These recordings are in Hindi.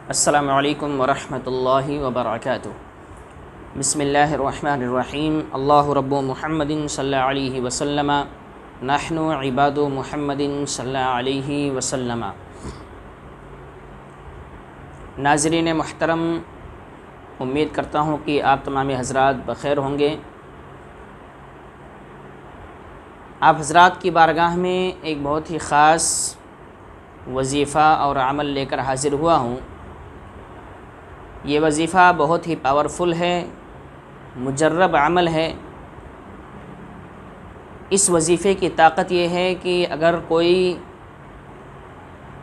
अस्सलामु अलैकुम वरहमतुल्लाहि वबरकातुहू। बिस्मिल्लाहिर्रहमानिर्रहीम। अल्लाहु रब्बु मुहम्मदिन सल्लल्लाहु अलैहि वसल्लम नहनु इबादु मुहम्मदिन सल्लल्लाहु अलैहि वसल्लम। नाज़रीन मुहतरम, उम्मीद करता हूँ कि आप तमाम हज़रात बख़ैर होंगे। आप हज़रात की बारगाह में एक बहुत ही ख़ास वज़ीफ़ा और अमल लेकर हाज़िर हुआ हूँ। ये वज़ीफ़ा बहुत ही पावरफुल है, मुजर्रब अमल है। इस वज़ीफ़े की ताकत ये है कि अगर कोई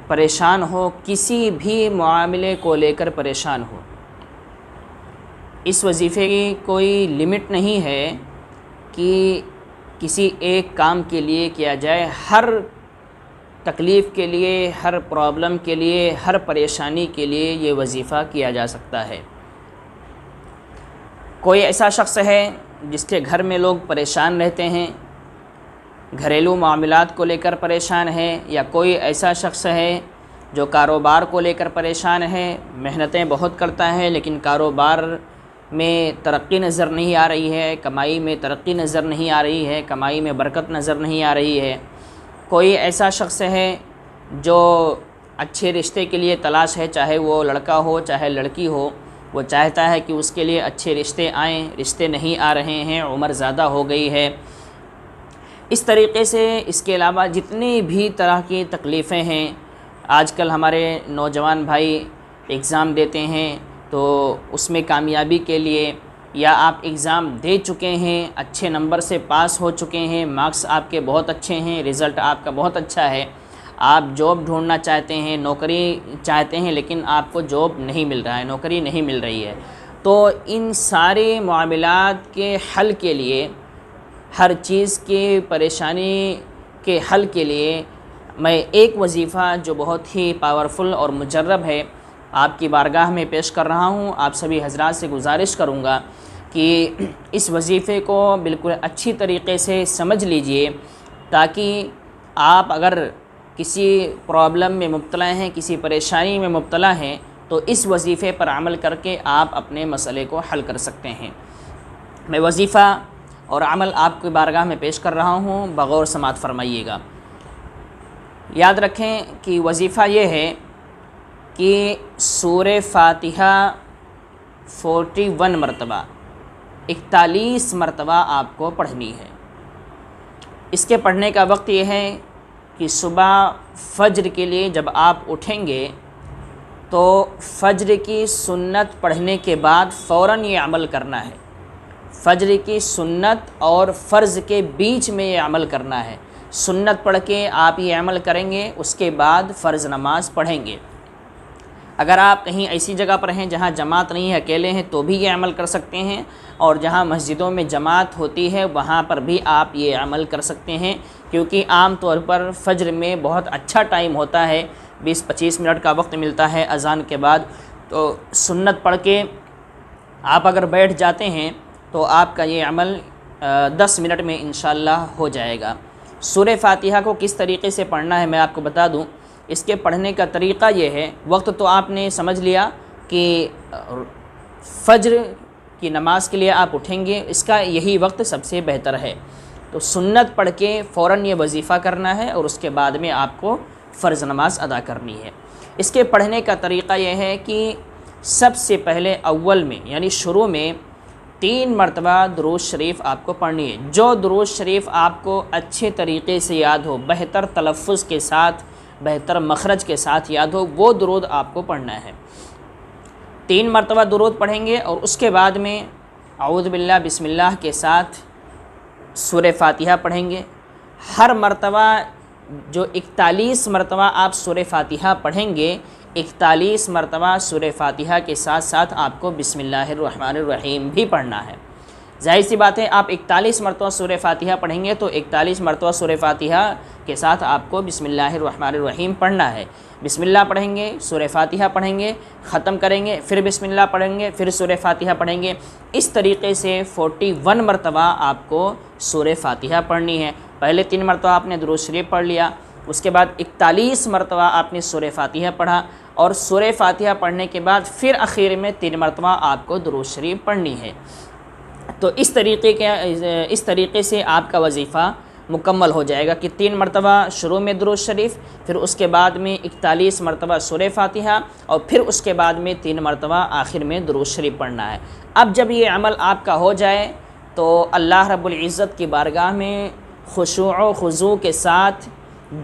परेशान हो, किसी भी मामले को लेकर परेशान हो, इस वज़ीफ़े की कोई लिमिट नहीं है कि किसी एक काम के लिए किया जाए। हर तकलीफ़ के लिए, हर प्रॉब्लम के लिए, हर परेशानी के लिए ये वज़ीफ़ा किया जा सकता है। कोई ऐसा शख्स है जिसके घर में लोग परेशान रहते हैं, घरेलू मामलात को लेकर परेशान है, या कोई ऐसा शख्स है जो कारोबार को लेकर परेशान है, मेहनतें बहुत करता है लेकिन कारोबार में तरक्की नज़र नहीं आ रही है, कमाई में तरक्की नज़र नहीं आ रही है, कमाई में बरकत नज़र नहीं आ रही है। कोई ऐसा शख्स है जो अच्छे रिश्ते के लिए तलाश है, चाहे वो लड़का हो चाहे लड़की हो, वो चाहता है कि उसके लिए अच्छे रिश्ते आएँ, रिश्ते नहीं आ रहे हैं, उम्र ज़्यादा हो गई है। इस तरीक़े से इसके अलावा जितनी भी तरह की तकलीफ़ें हैं, आजकल हमारे नौजवान भाई एग्ज़ाम देते हैं तो उसमें कामयाबी के लिए, या आप एग्ज़ाम दे चुके हैं, अच्छे नंबर से पास हो चुके हैं, मार्क्स आपके बहुत अच्छे हैं, रिज़ल्ट आपका बहुत अच्छा है, आप जॉब ढूंढना चाहते हैं, नौकरी चाहते हैं, लेकिन आपको जॉब नहीं मिल रहा है, नौकरी नहीं मिल रही है, तो इन सारे मामलात के हल के लिए, हर चीज़ के परेशानी के हल के लिए मैं एक वज़ीफ़ा जो बहुत ही पावरफुल और मुजर्रब है आपकी बारगाह में पेश कर रहा हूँ। आप सभी हज़रात से गुजारिश करूँगा कि इस वज़ीफ़े को बिल्कुल अच्छी तरीक़े से समझ लीजिए, ताकि आप अगर किसी प्रॉब्लम में मुब्तला हैं, किसी परेशानी में मुब्तला हैं, तो इस वज़ीफ़े पर अमल करके आप अपने मसले को हल कर सकते हैं। मैं वज़ीफ़ा और अमल आपकी बारगाह में पेश कर रहा हूँ, बग़ौर समात फरमाइएगा। याद रखें कि वज़ीफ़ा ये है कि सूरे फ़ातिहा 41 मरतबा, 41 मरतबा आपको पढ़नी है। इसके पढ़ने का वक्त ये है कि सुबह फ़ज्र के लिए जब आप उठेंगे तो फ़ज्र की सुन्नत पढ़ने के बाद फ़ौरन ये अमल करना है। फ़ज्र की सुन्नत और फ़र्ज़ के बीच में ये अमल करना है। सुन्नत पढ़ के आप ये अमल करेंगे, उसके बाद फ़र्ज़ नमाज़ पढ़ेंगे। अगर आप कहीं ऐसी जगह पर हैं जहां जमात नहीं है, अकेले हैं, तो भी ये अमल कर सकते हैं, और जहां मस्जिदों में जमात होती है वहां पर भी आप ये अमल कर सकते हैं, क्योंकि आम तौर पर फ़ज्र में बहुत अच्छा टाइम होता है, 20-25 मिनट का वक्त मिलता है अज़ान के बाद। तो सुन्नत पढ़ के आप अगर बैठ जाते हैं तो आपका ये अमल 10 मिनट में इंशाअल्लाह हो जाएगा। सूरे फ़ातिहा को किस तरीक़े से पढ़ना है मैं आपको बता दूं। इसके पढ़ने का तरीक़ा ये है, वक्त तो आपने समझ लिया कि फ़ज्र की नमाज़ के लिए आप उठेंगे, इसका यही वक्त सबसे बेहतर है। तो सुन्नत पढ़ के फ़ौरन ये वज़ीफ़ा करना है और उसके बाद में आपको फ़र्ज़ नमाज़ अदा करनी है। इसके पढ़ने का तरीक़ा ये है कि सबसे पहले अव्वल में, यानी शुरू में 3 मरतबा दुरूद शरीफ आपको पढ़नी है। जो दुरूद शरीफ आपको अच्छे तरीक़े से याद हो, बेहतर तलफ़्फ़ुज़ के साथ, बेहतर मखरज के साथ याद हो, वो दुरूद आपको पढ़ना है। 3 मरतबा दुरूद पढ़ेंगे और उसके बाद में औज़ु बिल्लाह बिस्मिल्लाह के साथ सूरे फ़ातिहा पढ़ेंगे। हर मरतबा जो 41 मरतबा आप सूरे फ़ातिहा पढ़ेंगे, 41 मरतबा सूरे फ़ातिहा के साथ साथ आपको बिस्मिल्लाहिर्रहमानिर्रहीम भी पढ़ना है। ज़ाहिर सी बात है, आप 41 मरतबा सूरे फ़ातिहा पढ़ेंगे तो 41 मरतबा सूरे फ़ातिहा के साथ आपको बिस्मिल्लाहिर्रहमानिर्रहीम पढ़ना है। बिस्मिल्लाह पढ़ेंगे, सूरे फ़ातिहा पढ़ेंगे, ख़त्म करेंगे, फिर बिस्मिल्लाह पढ़ेंगे, फिर सूरे फ़ातिहा पढ़ेंगे। इस तरीक़े से 41 मरतबा आपको सूरे फ़ातिहा पढ़नी है। पहले 3 मरतबा आपने दुरूद शरीफ पढ़ लिया, उसके बाद 41 मरतबा आपने सूरह फातिहा पढ़ा, और सूरह फातिहा पढ़ने के बाद फिर आखिर में 3 मरतबा आपको दुरूद शरीफ पढ़नी है। तो इस तरीके से आपका वजीफ़ा मुकम्मल हो जाएगा कि 3 मरतबा शुरू में दुरूद शरीफ, फिर उसके बाद में 41 मरतबा सूरह फातिहा, और फिर उसके बाद में 3 मरतबा आखिर में दुरूद शरीफ पढ़ना है। अब जब ये अमल आपका हो जाए तो अल्लाह रब्बुल इज़्ज़त की बारगाह में खुशू व खुज़ू के साथ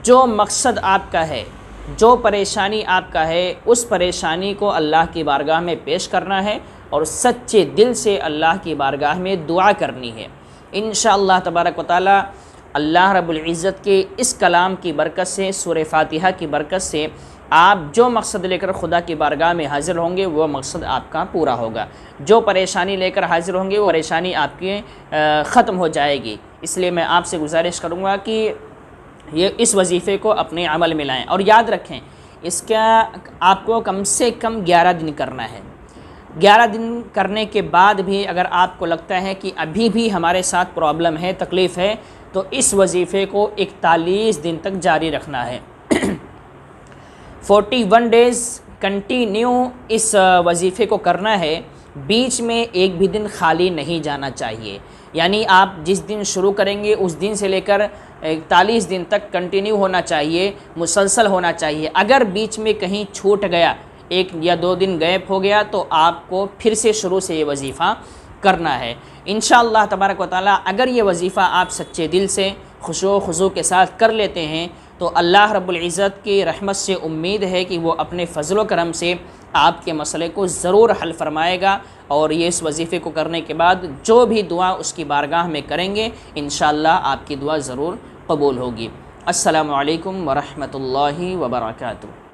जो मकसद आपका है, जो परेशानी आपका है, उस परेशानी को अल्लाह की बारगाह में पेश करना है और सच्चे दिल से अल्लाह की बारगाह में दुआ करनी है। इंशाअल्लाह तबारक व तआला अल्लाह रब्बुल इज़्ज़त के इस कलाम की बरकत से, सूरह फातिहा की बरकत से आप जो मकसद लेकर खुदा की बारगाह में हाज़िर होंगे वो मकसद आपका पूरा होगा। जो परेशानी लेकर हाज़िर होंगे वो परेशानी आपकी ख़त्म हो जाएगी। इसलिए मैं आपसे गुजारिश करूँगा कि ये इस वजीफ़े को अपने अमल में लाएँ, और याद रखें इसका आपको कम से कम 11 दिन करना है। 11 दिन करने के बाद भी अगर आपको लगता है कि अभी भी हमारे साथ प्रॉब्लम है, तकलीफ़ है, तो इस वजीफ़े को 41 दिन तक जारी रखना है। 41 डेज़ कंटिन्यू इस वजीफ़े को करना है। बीच में एक भी दिन खाली नहीं जाना चाहिए, यानी आप जिस दिन शुरू करेंगे उस दिन से लेकर 41 दिन तक कंटिन्यू होना चाहिए, मुसलसल होना चाहिए। अगर बीच में कहीं छूट गया, 1 या 2 दिन गैप हो गया, तो आपको फिर से शुरू से ये वजीफ़ा करना है। इंशाअल्लाह तबारक व तआला अगर ये वजीफ़ा आप सच्चे दिल से खुशू खुज़ू के साथ कर लेते हैं तो अल्लाह रब्बुल इज़्ज़त की रहमत से उम्मीद है कि वो अपने फ़ज़ल व करम से आपके मसले को ज़रूर हल फरमाएगा। और ये इस वजीफ़े को करने के बाद जो भी दुआ उसकी बारगाह में करेंगे इंशाअल्लाह आपकी दुआ ज़रूर कबूल होगी। अस्सलामु अलैकुम व रहमतुल्लाहि व बरकातुहू।